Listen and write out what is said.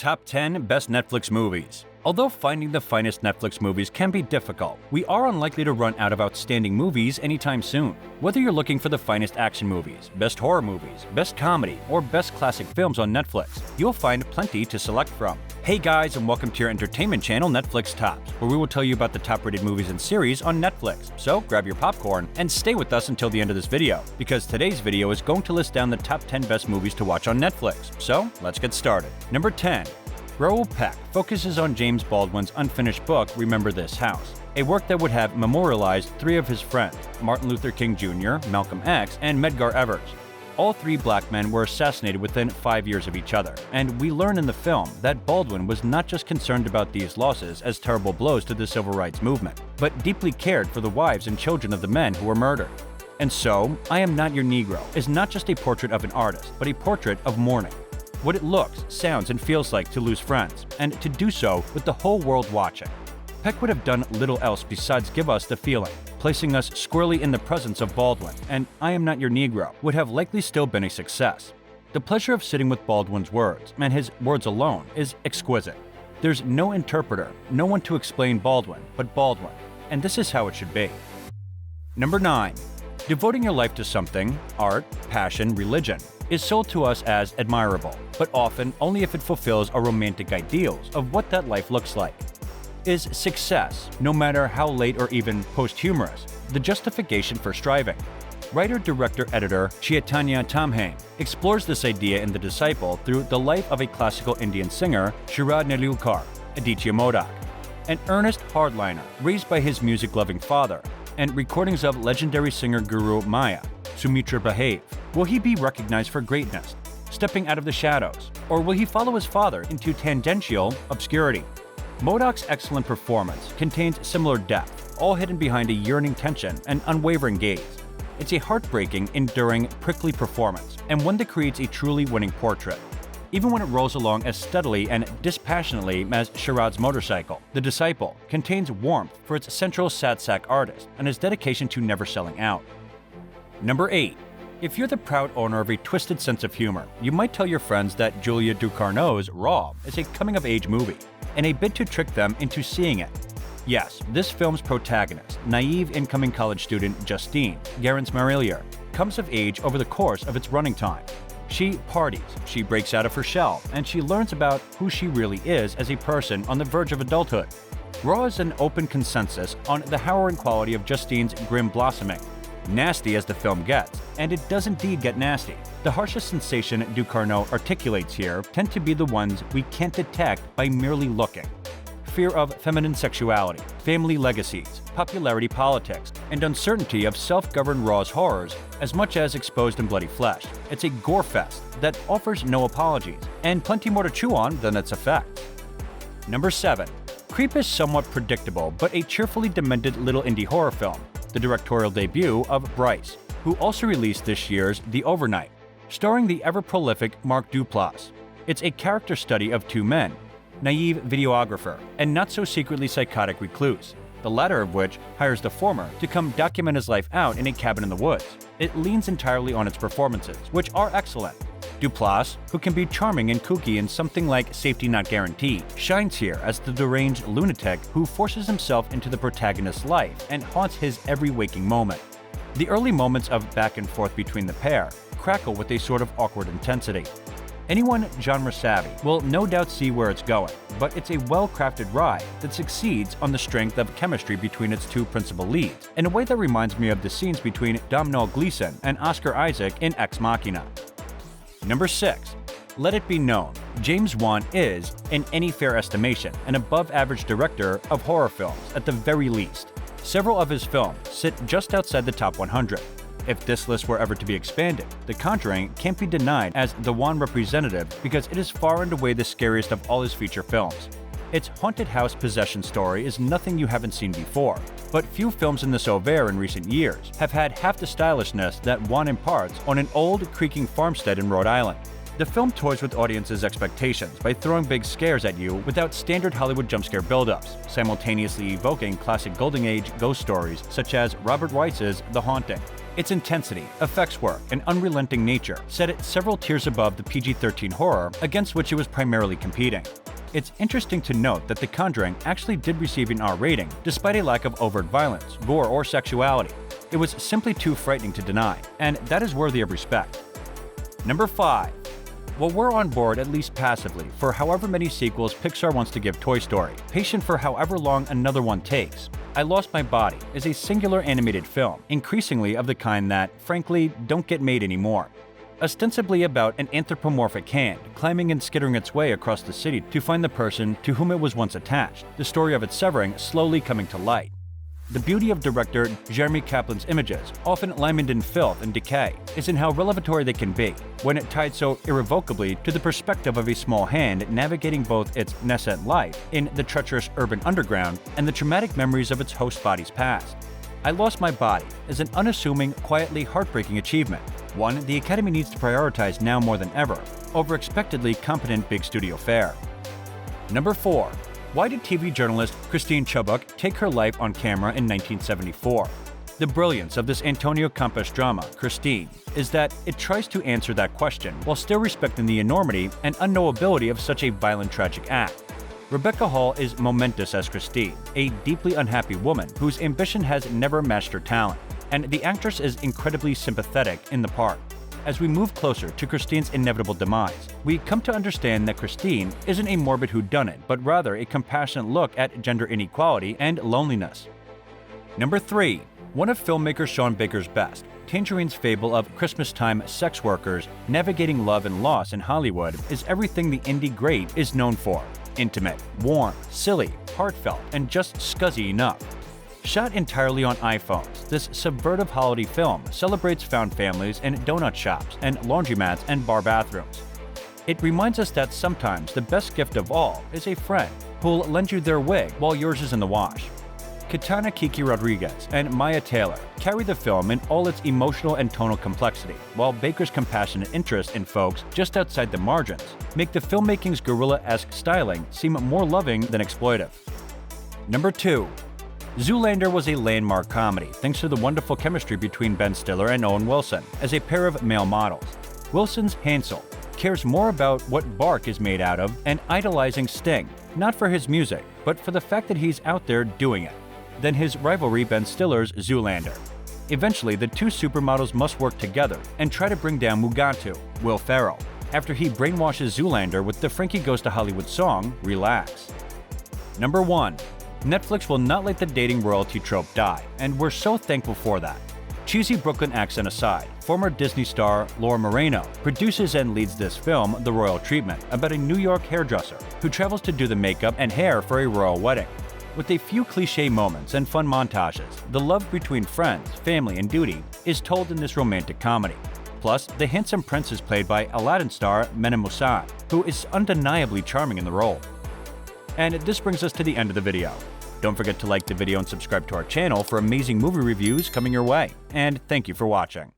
Top 10 Best Netflix Movies. Although finding the finest Netflix movies can be difficult, we are unlikely to run out of outstanding movies anytime soon. Whether you're looking for the finest action movies, best horror movies, best comedy, or best classic films on Netflix, you'll find plenty to select from. Hey guys, and welcome to your entertainment channel Netflix Tops, where we will tell you about the top-rated movies and series on Netflix. So grab your popcorn and stay with us until the end of this video, because today's video is going to list down the top 10 best movies to watch on Netflix. So let's get started. Number 10. Raoul Peck focuses on James Baldwin's unfinished book, Remember This House, a work that would have memorialized three of his friends, Martin Luther King Jr., Malcolm X, and Medgar Evers. All three black men were assassinated within 5 years of each other, and we learn in the film that Baldwin was not just concerned about these losses as terrible blows to the civil rights movement, but deeply cared for the wives and children of the men who were murdered. And so, I Am Not Your Negro is not just a portrait of an artist, but a portrait of mourning. What it looks, sounds, and feels like to lose friends, and to do so with the whole world watching. Peck would have done little else besides give us the feeling, placing us squarely in the presence of Baldwin, and I Am Not Your Negro would have likely still been a success. The pleasure of sitting with Baldwin's words, and his words alone, is exquisite. There's no interpreter, no one to explain Baldwin, but Baldwin, and this is how it should be. Number 9. Devoting your life to something, art, passion, religion, is sold to us as admirable, but often only if it fulfills our romantic ideals of what that life looks like. Is success, no matter how late or even posthumous, the justification for striving? Writer, director, editor Chaitanya Tamhain explores this idea in The Disciple through the life of a classical Indian singer, Sharad Nilukar, Aditya Modak, an earnest hardliner raised by his music-loving father, and recordings of legendary singer guru Maya, Sumitra Behave. Will he be recognized for greatness, stepping out of the shadows, or will he follow his father into tangential obscurity? Modak's excellent performance contains similar depth, all hidden behind a yearning tension and unwavering gaze. It's a heartbreaking, enduring, prickly performance, and one that creates a truly winning portrait. Even when it rolls along as steadily and dispassionately as Sharad's motorcycle, The Disciple contains warmth for its central sad sack artist and his dedication to never selling out. Number 8. If you're the proud owner of a twisted sense of humor, you might tell your friends that Julia Ducournau's Raw is a coming-of-age movie, in a bid to trick them into seeing it. Yes, this film's protagonist, naive incoming college student Justine Garance-Marillier, comes of age over the course of its running time. She parties, she breaks out of her shell, and she learns about who she really is as a person on the verge of adulthood. Raw is an open consensus on the harrowing quality of Justine's grim blossoming. Nasty as the film gets, and it does indeed get nasty. The harshest sensation Ducournau articulates here tend to be the ones we can't detect by merely looking. Fear of feminine sexuality, family legacies, popularity politics, and uncertainty of self-governed Raw's horrors as much as exposed and bloody flesh. It's a gore fest that offers no apologies, and plenty more to chew on than its effects. Number 7. Creep is somewhat predictable, but a cheerfully demented little indie horror film, the directorial debut of Bryce, who also released this year's The Overnight, starring the ever-prolific Mark Duplass. It's a character study of two men, naive videographer and not-so-secretly psychotic recluse, the latter of which hires the former to come document his life out in a cabin in the woods. It leans entirely on its performances, which are excellent. Duplass, who can be charming and kooky in something like Safety Not Guaranteed, shines here as the deranged lunatic who forces himself into the protagonist's life and haunts his every waking moment. The early moments of back and forth between the pair crackle with a sort of awkward intensity. Anyone genre savvy will no doubt see where it's going, but it's a well-crafted ride that succeeds on the strength of chemistry between its two principal leads, in a way that reminds me of the scenes between Domhnall Gleeson and Oscar Isaac in Ex Machina. Number 6. Let it be known, James Wan is, in any fair estimation, an above-average director of horror films at the very least. Several of his films sit just outside the top 100. If this list were ever to be expanded, The Conjuring can't be denied as the Wan representative because it is far and away the scariest of all his feature films. Its haunted house possession story is nothing you haven't seen before, but few films in this oeuvre in recent years have had half the stylishness that Wan imparts on an old, creaking farmstead in Rhode Island. The film toys with audiences' expectations by throwing big scares at you without standard Hollywood jumpscare buildups, simultaneously evoking classic Golden Age ghost stories such as Robert Weiss's The Haunting. Its intensity, effects work, and unrelenting nature set it several tiers above the PG-13 horror against which it was primarily competing. It's interesting to note that The Conjuring actually did receive an R rating despite a lack of overt violence, gore, or sexuality. It was simply too frightening to deny, and that is worthy of respect. Number 5. While we're on board at least passively for however many sequels Pixar wants to give Toy Story, patient for however long another one takes, I Lost My Body is a singular animated film, increasingly of the kind that, frankly, don't get made anymore. Ostensibly about an anthropomorphic hand climbing and skittering its way across the city to find the person to whom it was once attached, the story of its severing slowly coming to light. The beauty of director Jeremy Kaplan's images, often limened in filth and decay, is in how revelatory they can be, when it tied so irrevocably to the perspective of a small hand navigating both its nascent life in the treacherous urban underground and the traumatic memories of its host body's past. I Lost My Body is an unassuming, quietly heartbreaking achievement, one the Academy needs to prioritize now more than ever, over expectedly competent big studio fare. Number 4. Why did TV journalist Christine Chubbuck take her life on camera in 1974? The brilliance of this Antonio Campas drama, Christine, is that it tries to answer that question while still respecting the enormity and unknowability of such a violent, tragic act. Rebecca Hall is momentous as Christine, a deeply unhappy woman whose ambition has never matched her talent, and the actress is incredibly sympathetic in the part. As we move closer to Christine's inevitable demise, we come to understand that Christine isn't a morbid whodunit, but rather a compassionate look at gender inequality and loneliness. Number 3. One of filmmaker Sean Baker's best, Tangerine's fable of Christmas-time sex workers navigating love and loss in Hollywood is everything the indie great is known for: intimate, warm, silly, heartfelt, and just scuzzy enough. Shot entirely on iPhones, this subversive holiday film celebrates found families in donut shops and laundromats and bar bathrooms. It reminds us that sometimes the best gift of all is a friend who'll lend you their wig while yours is in the wash. Katana Kiki Rodriguez and Maya Taylor carry the film in all its emotional and tonal complexity, while Baker's compassionate interest in folks just outside the margins make the filmmaking's guerrilla-esque styling seem more loving than exploitive. Number 2. Zoolander was a landmark comedy thanks to the wonderful chemistry between Ben Stiller and Owen Wilson as a pair of male models. Wilson's Hansel cares more about what bark is made out of and idolizing Sting, not for his music, but for the fact that he's out there doing it, than his rivalry Ben Stiller's Zoolander. Eventually, the two supermodels must work together and try to bring down Mugatu, Will Ferrell, after he brainwashes Zoolander with the Frankie Goes to Hollywood song, Relax. Number 1. Netflix will not let the dating royalty trope die, and we're so thankful for that. Cheesy Brooklyn accent aside, former Disney star Laura Moreno produces and leads this film, The Royal Treatment, about a New York hairdresser who travels to do the makeup and hair for a royal wedding. With a few cliché moments and fun montages, the love between friends, family, and duty is told in this romantic comedy. Plus, the handsome prince is played by Aladdin star Mena Musan, who is undeniably charming in the role. And this brings us to the end of the video. Don't forget to like the video and subscribe to our channel for amazing movie reviews coming your way. And thank you for watching.